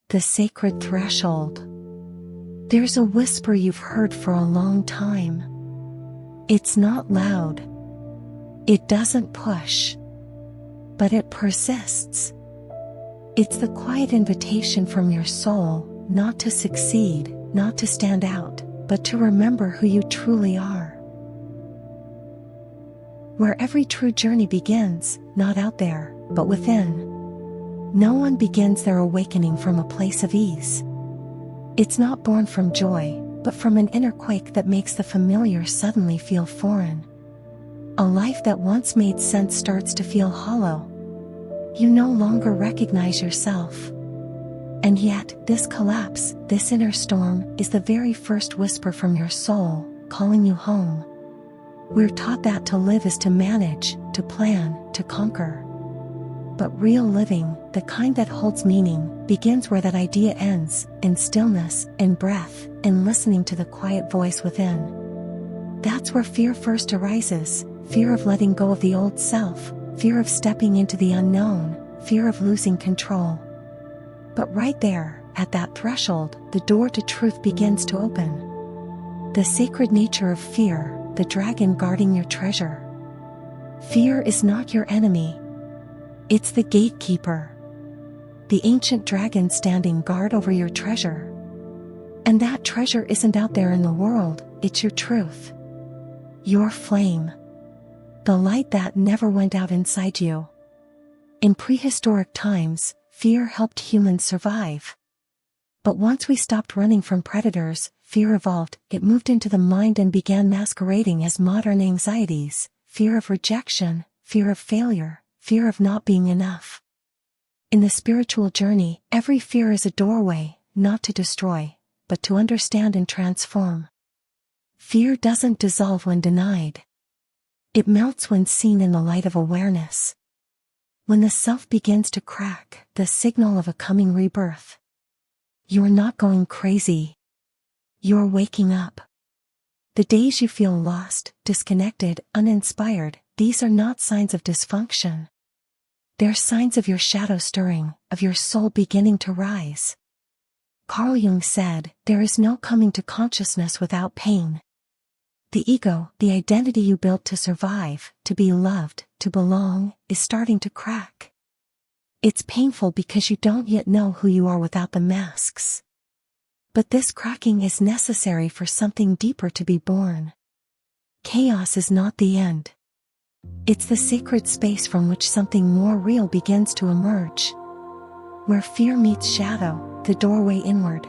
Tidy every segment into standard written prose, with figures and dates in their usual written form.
The sacred threshold. There's a whisper you've heard for a long time. It's not loud. It doesn't push. But it persists. It's the quiet invitation from your soul, not to succeed, not to stand out, but to remember who you truly are. Where every true journey begins, not out there, but within. No one begins their awakening from a place of ease. It's not born from joy, but from an inner quake that makes the familiar suddenly feel foreign. A life that once made sense starts to feel hollow. You no longer recognize yourself. And yet, this collapse, this inner storm, is the very first whisper from your soul, calling you home. We're taught that to live is to manage, to plan, to conquer. But real living, the kind that holds meaning, begins where that idea ends, in stillness, in breath, in listening to the quiet voice within. That's where fear first arises, fear of letting go of the old self, fear of stepping into the unknown, fear of losing control. But right there, at that threshold, the door to truth begins to open. The sacred nature of fear, the dragon guarding your treasure. Fear is not your enemy. It's the gatekeeper. The ancient dragon standing guard over your treasure. And that treasure isn't out there in the world, it's your truth. Your flame. The light that never went out inside you. In prehistoric times, fear helped humans survive. But once we stopped running from predators, fear evolved, it moved into the mind and began masquerading as modern anxieties, fear of rejection, fear of failure, fear of not being enough. In the spiritual journey, every fear is a doorway, not to destroy, but to understand and transform. Fear doesn't dissolve when denied. It melts when seen in the light of awareness. When the self begins to crack, the signal of a coming rebirth. You're not going crazy. You're waking up. The days you feel lost, disconnected, uninspired, these are not signs of dysfunction. They're signs of your shadow stirring, of your soul beginning to rise. Carl Jung said, there is no coming to consciousness without pain. The ego, the identity you built to survive, to be loved, to belong, is starting to crack. It's painful because you don't yet know who you are without the masks. But this cracking is necessary for something deeper to be born. Chaos is not the end. It's the sacred space from which something more real begins to emerge. Where fear meets shadow, the doorway inward.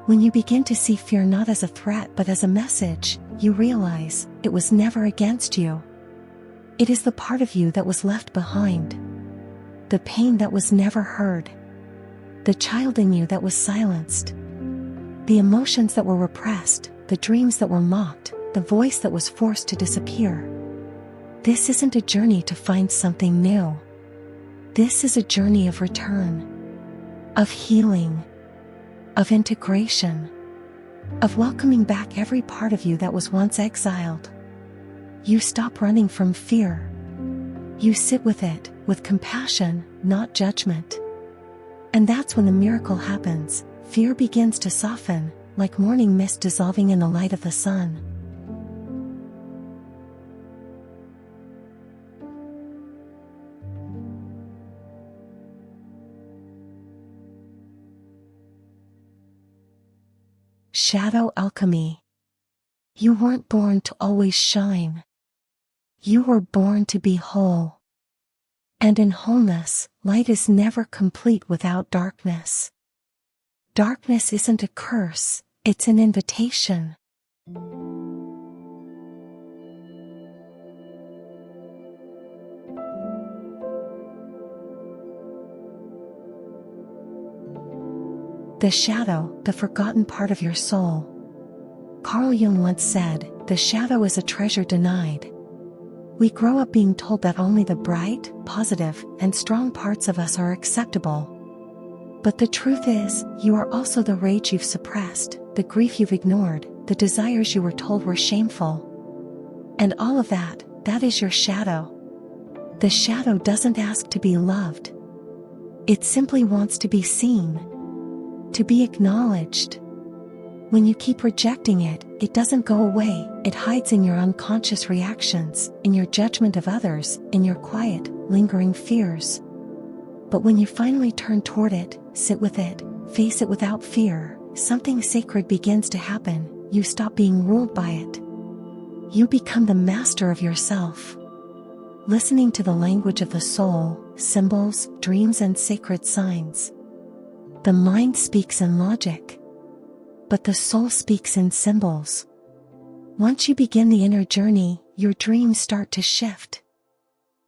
When you begin to see fear not as a threat but as a message, you realize it was never against you. It is the part of you that was left behind. The pain that was never heard. The child in you that was silenced. The emotions that were repressed, the dreams that were mocked, the voice that was forced to disappear. This isn't a journey to find something new. This is a journey of return. Of healing. Of integration. Of welcoming back every part of you that was once exiled. You stop running from fear. You sit with it, with compassion, not judgment. And that's when the miracle happens. Fear begins to soften, like morning mist dissolving in the light of the sun. Shadow alchemy. You weren't born to always shine. You were born to be whole. And in wholeness, light is never complete without darkness. Darkness isn't a curse, it's an invitation. The shadow, the forgotten part of your soul. Carl Jung once said, the shadow is a treasure denied. We grow up being told that only the bright, positive, and strong parts of us are acceptable. But the truth is, you are also the rage you've suppressed, the grief you've ignored, the desires you were told were shameful. And all of that, that is your shadow. The shadow doesn't ask to be loved. It simply wants to be seen. to be acknowledged. When you keep rejecting it, it doesn't go away. It hides in your unconscious reactions, in your judgment of others, in your quiet, lingering fears. But when you finally turn toward it, sit with it, face it without fear, something sacred begins to happen. You stop being ruled by it. You become the master of yourself. Listening to the language of the soul, symbols, dreams, and sacred signs. The mind speaks in logic, but the soul speaks in symbols. Once you begin the inner journey, your dreams start to shift.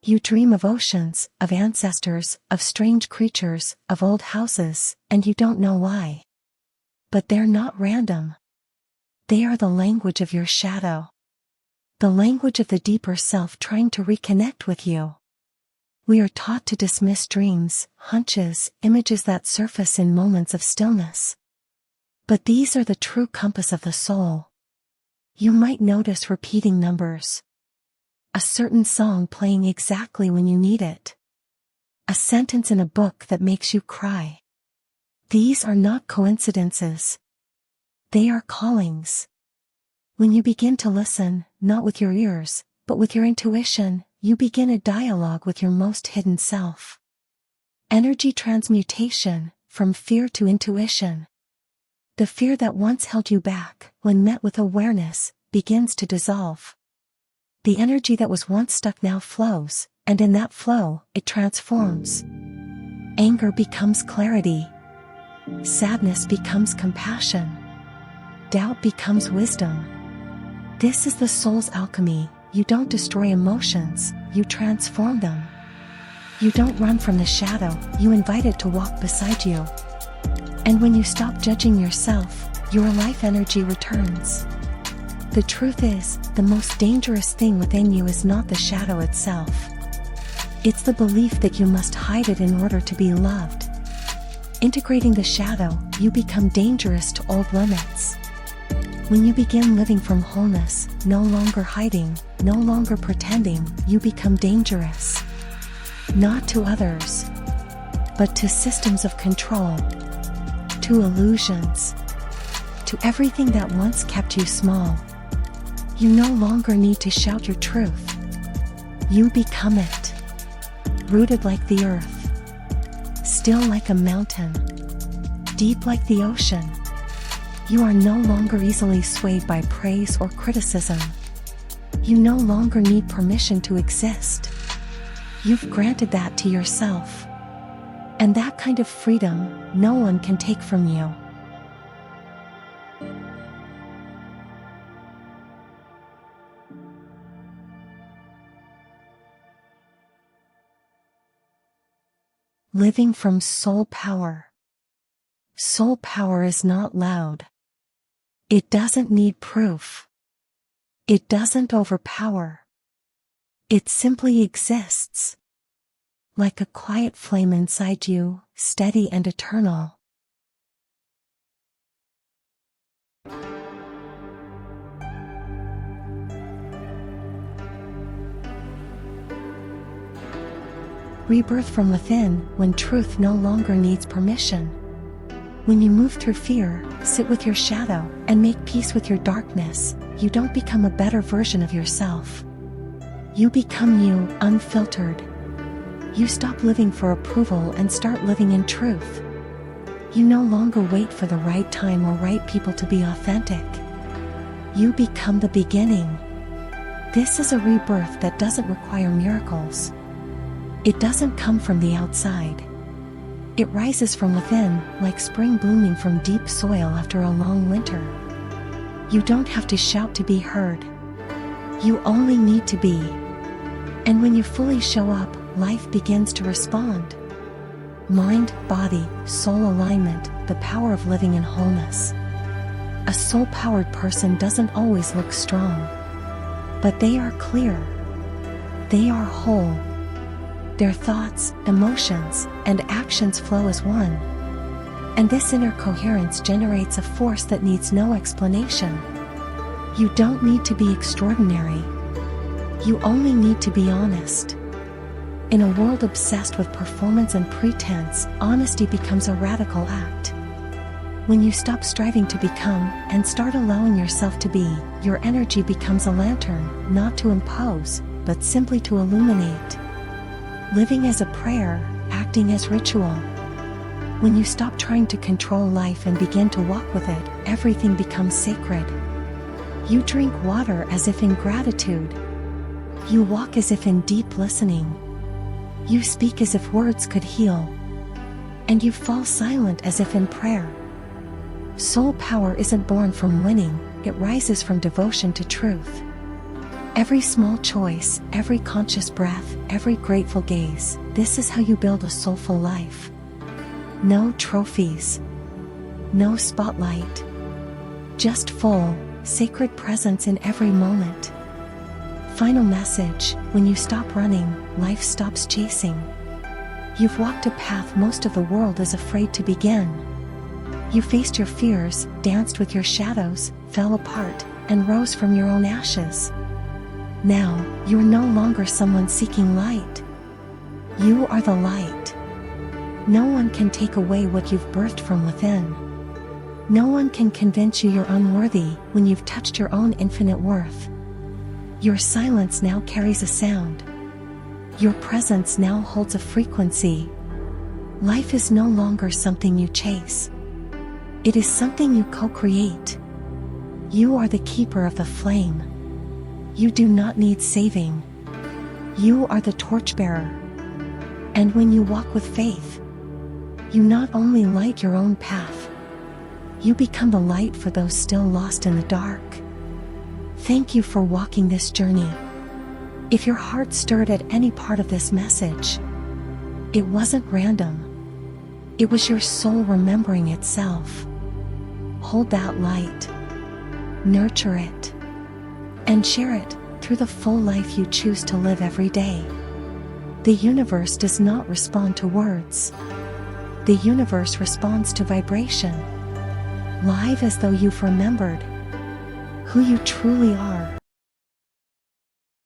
You dream of oceans, of ancestors, of strange creatures, of old houses, and you don't know why. But they're not random. They are the language of your shadow. The language of the deeper self trying to reconnect with you. We are taught to dismiss dreams, hunches, images that surface in moments of stillness. But these are the true compass of the soul. You might notice repeating numbers. A certain song playing exactly when you need it. A sentence in a book that makes you cry. These are not coincidences. They are callings. When you begin to listen, not with your ears, but with your intuition, you begin a dialogue with your most hidden self. Energy transmutation, from fear to intuition. The fear that once held you back, when met with awareness, begins to dissolve. The energy that was once stuck now flows, and in that flow, it transforms. Anger becomes clarity. Sadness becomes compassion. Doubt becomes wisdom. This is the soul's alchemy. You don't destroy emotions, you transform them. You don't run from the shadow, you invite it to walk beside you. And when you stop judging yourself, your life energy returns. The truth is, the most dangerous thing within you is not the shadow itself. It's the belief that you must hide it in order to be loved. Integrating the shadow, you become dangerous to old limits. When you begin living from wholeness, no longer hiding, no longer pretending, you become dangerous. Not to others, but to systems of control, to illusions, to everything that once kept you small. You no longer need to shout your truth. You become it. Rooted like the earth, still like a mountain, deep like the ocean. You are no longer easily swayed by praise or criticism. You no longer need permission to exist. You've granted that to yourself. And that kind of freedom, no one can take from you. Living from soul power. Soul power is not loud. It doesn't need proof. It doesn't overpower. It simply exists. Like a quiet flame inside you, steady and eternal. Rebirth from within, when truth no longer needs permission. When you move through fear, sit with your shadow, and make peace with your darkness, you don't become a better version of yourself. You become you, unfiltered. You stop living for approval and start living in truth. You no longer wait for the right time or right people to be authentic. You become the beginning. This is a rebirth that doesn't require miracles. It doesn't come from the outside. It rises from within, like spring blooming from deep soil after a long winter. You don't have to shout to be heard. You only need to be. And when you fully show up, life begins to respond. Mind, body, soul alignment, the power of living in wholeness. A soul-powered person doesn't always look strong. But they are clear. They are whole. Their thoughts, emotions, and actions flow as one. And this inner coherence generates a force that needs no explanation. You don't need to be extraordinary. You only need to be honest. In a world obsessed with performance and pretense, honesty becomes a radical act. When you stop striving to become and start allowing yourself to be, your energy becomes a lantern, not to impose, but simply to illuminate. Living as a prayer, acting as ritual. When you stop trying to control life and begin to walk with it, everything becomes sacred. You drink water as if in gratitude. You walk as if in deep listening. You speak as if words could heal. And you fall silent as if in prayer. Soul power isn't born from winning, it rises from devotion to truth. Every small choice, every conscious breath, every grateful gaze, this is how you build a soulful life. No trophies. No spotlight. Just full, sacred presence in every moment. Final message: when you stop running, life stops chasing. You've walked a path most of the world is afraid to begin. You faced your fears, danced with your shadows, fell apart, and rose from your own ashes. Now, you're no longer someone seeking light. You are the light. No one can take away what you've birthed from within. No one can convince you you're unworthy when you've touched your own infinite worth. Your silence now carries a sound. Your presence now holds a frequency. Life is no longer something you chase. It is something you co-create. You are the keeper of the flame. You do not need saving. You are the torchbearer. And when you walk with faith, you not only light your own path, you become the light for those still lost in the dark. Thank you for walking this journey. If your heart stirred at any part of this message, it wasn't random. It was your soul remembering itself. Hold that light. Nurture it. And share it through the full life you choose to live every day. The universe does not respond to words. The universe responds to vibration. Live as though you've remembered who you truly are.